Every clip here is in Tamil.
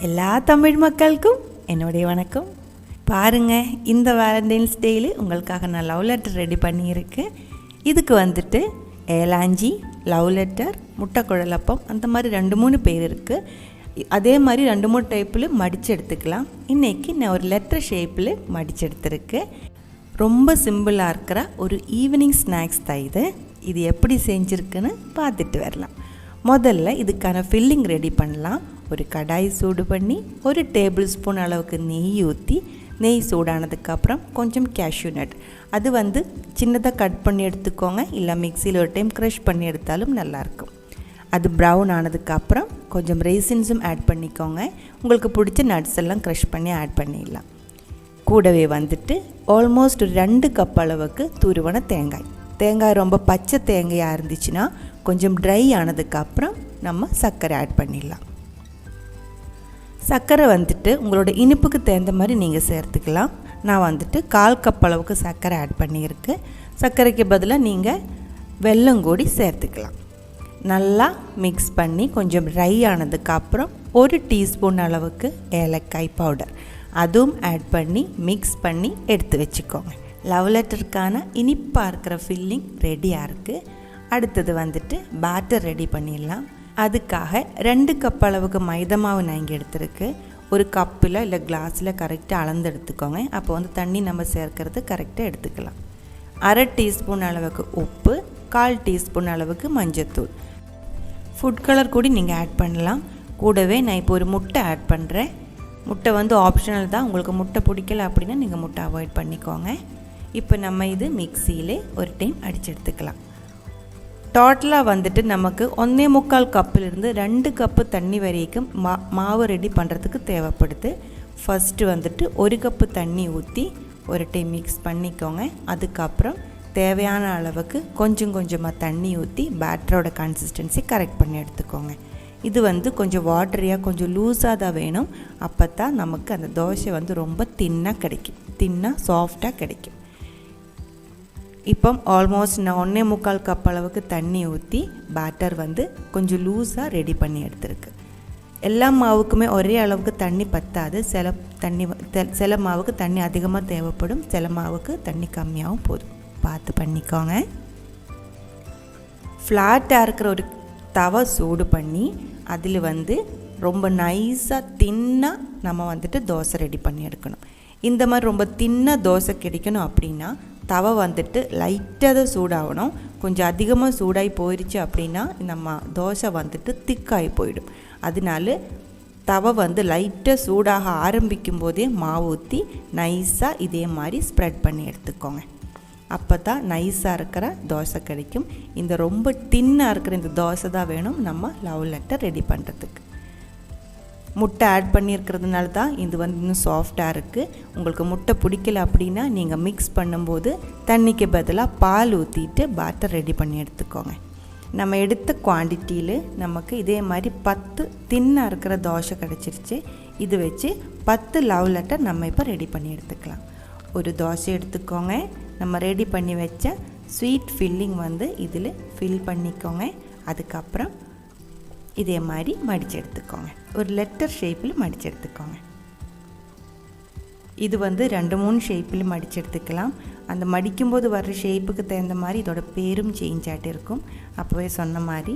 எல்லா தமிழ் மக்களுக்கும் என்னுடைய வணக்கம். பாருங்கள், இந்த வேலண்டைன்ஸ் டேயில் உங்களுக்காக நான் லவ் லெட்டர் ரெடி பண்ணியிருக்கேன். இதுக்கு வந்துட்டு ஏலாஞ்சி, லவ் லெட்டர், முட்டைக்குழலப்பம் அந்த மாதிரி 2-3 பேர் இருக்குது. அதே மாதிரி 2-3 டைப்பில் மடித்து எடுத்துக்கலாம். இன்றைக்கி நான் ஒரு லெட்டர் ஷேப்பில் மடித்து எடுத்துருக்கேன். ரொம்ப சிம்பிளாக இருக்கிற ஒரு ஈவினிங் ஸ்நாக்ஸ் தான் இது. இது எப்படி செஞ்சுருக்குன்னு பார்த்துட்டு வரலாம். முதல்ல இதுக்கான ஃபில்லிங் ரெடி பண்ணலாம். ஒரு கடாய் சூடு பண்ணி 1 டேபிள் ஸ்பூன் அளவுக்கு நெய் ஊற்றி, நெய் சூடானதுக்கப்புறம் கொஞ்சம் கேஷ்யூ நட், அது வந்து சின்னதாக கட் பண்ணி எடுத்துக்கோங்க. இல்லை மிக்சியில் ஒரு டைம் க்ரஷ் பண்ணி எடுத்தாலும் நல்லாயிருக்கும். அது ப்ரௌன் ஆனதுக்கப்புறம் கொஞ்சம் ரெய்சின்ஸும் ஆட் பண்ணிக்கோங்க. உங்களுக்கு பிடிச்ச நட்ஸ் எல்லாம் க்ரஷ் பண்ணி ஆட் பண்ணிடலாம். கூடவே வந்துட்டு ஆல்மோஸ்ட் 2 கப் அளவுக்கு துருவன தேங்காய் ரொம்ப பச்சை தேங்காயாக இருந்துச்சுன்னா கொஞ்சம் ட்ரை ஆனதுக்கப்புறம் நம்ம சர்க்கரை ஆட் பண்ணிடலாம். சர்க்கரை வந்துட்டு உங்களோட இனிப்புக்கு தகுந்த மாதிரி நீங்கள் சேர்த்துக்கலாம். நான் வந்துட்டு 1/4 கப் அளவுக்கு சர்க்கரை ஆட் பண்ணியிருக்கேன். சர்க்கரைக்கு பதிலாக நீங்கள் வெல்லம் கூடி சேர்த்துக்கலாம். நல்லா மிக்ஸ் பண்ணி கொஞ்சம் ட்ரை ஆனதுக்கப்புறம் 1 டீஸ்பூன் அளவுக்கு ஏலக்காய் பவுடர் அதுவும் ஆட் பண்ணி மிக்ஸ் பண்ணி எடுத்து வச்சுக்கோங்க. லவ் லெட்டருக்கான இனிப்பாக இருக்கிற ஃபில்லிங் ரெடியாக இருக்குது. அடுத்தது வந்துட்டு பேட்டர் ரெடி பண்ணிடலாம். அதுக்காக 2 கப் அளவுக்கு மைதா மாவு நான் இங்கே எடுத்துருக்கு. ஒரு கப்பில் இல்லை கிளாஸில் கரெக்டாக அளந்து எடுத்துக்கோங்க. அப்போ வந்து தண்ணி நம்ம சேர்க்கறது கரெக்டாக எடுத்துக்கலாம். 1/2 டீஸ்பூன் அளவுக்கு உப்பு, 1/4 டீஸ்பூன் அளவுக்கு மஞ்சத்தூள், ஃபுட் கலர் கூட நீங்கள் ஆட் பண்ணலாம். கூடவே நான் இப்போ ஒரு முட்டை ஆட் பண்ணுறேன். முட்டை வந்து ஆப்ஷனல் தான். உங்களுக்கு முட்டை பிடிக்கல அப்படின்னா நீங்கள் முட்டை அவாய்ட் பண்ணிக்கோங்க. இப்போ நம்ம இது மிக்சியிலே ஒரு டைம் அடித்து எடுத்துக்கலாம். டோட்டலாக வந்துட்டு நமக்கு 1.25 கப்பிலிருந்து 2 கப்பு தண்ணி வரைக்கும் மாவு ரெடி பண்ணுறதுக்கு தேவைப்படுது. ஃபஸ்ட்டு வந்துட்டு 1 கப்பு தண்ணி ஊற்றி ஒரு டைம் மிக்ஸ் பண்ணிக்கோங்க. அதுக்கப்புறம் தேவையான அளவுக்கு கொஞ்சம் கொஞ்சமாக தண்ணி ஊற்றி பேட்டரோட கன்சிஸ்டன்சி கரெக்ட் பண்ணி எடுத்துக்கோங்க. இது வந்து கொஞ்சம் வாட்டரியாக கொஞ்சம் லூஸாக தான் வேணும். அப்போ தான் நமக்கு அந்த தோசை வந்து ரொம்ப தின்னாக கிடைக்கும், தின்னாக சாஃப்டாக கிடைக்கும். இப்போ ஆல்மோஸ்ட் நான் 1.25 கப் அளவுக்கு தண்ணி ஊற்றி பேட்டர் வந்து கொஞ்சம் லூஸாக ரெடி பண்ணி எடுத்துருக்கு. எல்லா மாவுக்குமே ஒரே அளவுக்கு தண்ணி பத்தாது. சில மாவுக்கு தண்ணி அதிகமாக தேவைப்படும், சில மாவுக்கு தண்ணி கம்மியாகவும் போதும். பார்த்து பண்ணிக்கோங்க. ஃப்ளாட்டாக இருக்கிற ஒரு தவை சூடு பண்ணி அதில் வந்து ரொம்ப நைஸாக தின்னாக நம்ம வந்துட்டு தோசை ரெடி பண்ணி எடுக்கணும். இந்த மாதிரி ரொம்ப தின்னாக தோசை கிடைக்கணும் அப்படின்னா தவை வந்துட்டு லைட்டாக தான் சூடாகணும். கொஞ்சம் அதிகமாக சூடாகி போயிடுச்சு அப்படின்னா நம்ம தோசை வந்துட்டு திக்காகி போயிடும். அதனால தவை வந்து லைட்டாக சூடாக ஆரம்பிக்கும் போதே மாவு ஊற்றி நைஸாக இதே மாதிரி ஸ்ப்ரெட் பண்ணி எடுத்துக்கோங்க. அப்போ தான் நைஸாக இருக்கிற தோசை கிடைக்கும். இந்த ரொம்ப தின்னாக இருக்கிற இந்த தோசை தான் வேணும் நம்ம லவ் லெட்டர் ரெடி பண்ணுறதுக்கு. முட்டை ஆட் பண்ணியிருக்கிறதுனால தான் இது வந்து இன்னும் சாஃப்டாக இருக்குது. உங்களுக்கு முட்டை பிடிக்கல அப்படின்னா நீங்கள் மிக்ஸ் பண்ணும்போது தண்ணிக்கு பதிலாக பால் ஊற்றிட்டு பேட்டர் ரெடி பண்ணி எடுத்துக்கோங்க. நம்ம எடுத்த குவான்டிட்டியில் நமக்கு இதே மாதிரி 10 தின்னாக இருக்கிற தோசை கிடச்சிருச்சு. இது வச்சு 10 லவ் லெட்டர் நம்ம இப்போ ரெடி பண்ணி எடுத்துக்கலாம். ஒரு தோசை எடுத்துக்கோங்க. நம்ம ரெடி பண்ணி வச்ச ஸ்வீட் ஃபில்லிங் வந்து இதில் ஃபில் பண்ணிக்கோங்க. அதுக்கப்புறம் இதே மாதிரி மடித்து எடுத்துக்கோங்க. ஒரு லெட்டர் ஷேப்பில் மடித்து எடுத்துக்கோங்க. இது வந்து 2-3 ஷேப்பில் மடித்து எடுத்துக்கலாம். அந்த மடிக்கும்போது வர்ற ஷேப்புக்கு தகுந்த மாதிரி இதோட பேரும் சேஞ்ச் ஆகிட்டு இருக்கும். அப்போவே சொன்ன மாதிரி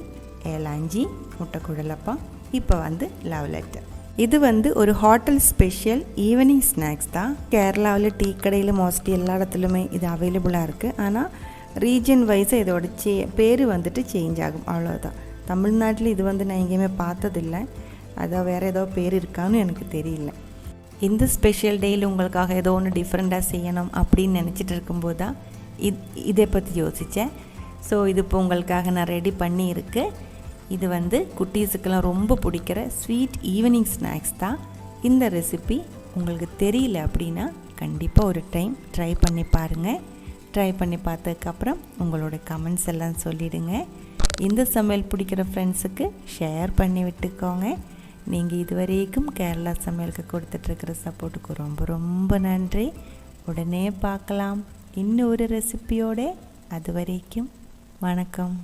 ஏலாஞ்சி, முட்டைக்குழலப்பம், இப்போ வந்து லவ் லெட்டர். இது வந்து ஒரு ஹோட்டல் ஸ்பெஷல் ஈவினிங் ஸ்நாக்ஸ் தான். கேரளாவில் டீ கடையில் மோஸ்ட்லி எல்லா இடத்துலையுமே இது அவைலபிளாக இருக்குது. ஆனால் ரீஜன் வைஸாக இதோட பேர் வந்துட்டு சேஞ்ச் ஆகும், அவ்வளோதான். தமிழ்நாட்டில் இது வந்து நான் எங்கேயுமே பார்த்ததில்லை. அதான் வேறு ஏதோ பேர் இருக்கான்னு எனக்கு தெரியல. இந்த ஸ்பெஷல் டேயில் உங்களுக்காக ஏதோ ஒன்று டிஃப்ரெண்ட்டாக செய்யணும் அப்படின்னு நினச்சிட்டு இருக்கும்போது தான் இதை பற்றி யோசித்தேன். ஸோ இது இப்போ உங்களுக்காக நான் ரெடி பண்ணியிருக்கு. இது வந்து குட்டீஸுக்கெல்லாம் ரொம்ப பிடிக்கிற ஸ்வீட் ஈவினிங் ஸ்நாக்ஸ் தான். இந்த ரெசிபி உங்களுக்கு தெரியல அப்படின்னா கண்டிப்பாக ஒரு டைம் ட்ரை பண்ணி பாருங்கள். ட்ரை பண்ணி பார்த்ததுக்கப்புறம் உங்களோட கமெண்ட்ஸ் எல்லாம் சொல்லிவிடுங்க. இந்த சமையல் பிடிக்கிற ஃப்ரெண்ட்ஸுக்கு ஷேர் பண்ணி விட்டுக்கோங்க. நீங்கள் இதுவரைக்கும் கேரளா சமையலுக்கு கொடுத்துட்ருக்கிற சப்போர்ட்டுக்கு ரொம்ப ரொம்ப நன்றி. உடனே பார்க்கலாம் இன்னொரு ரெசிபியோட. அது வரைக்கும் வணக்கம்.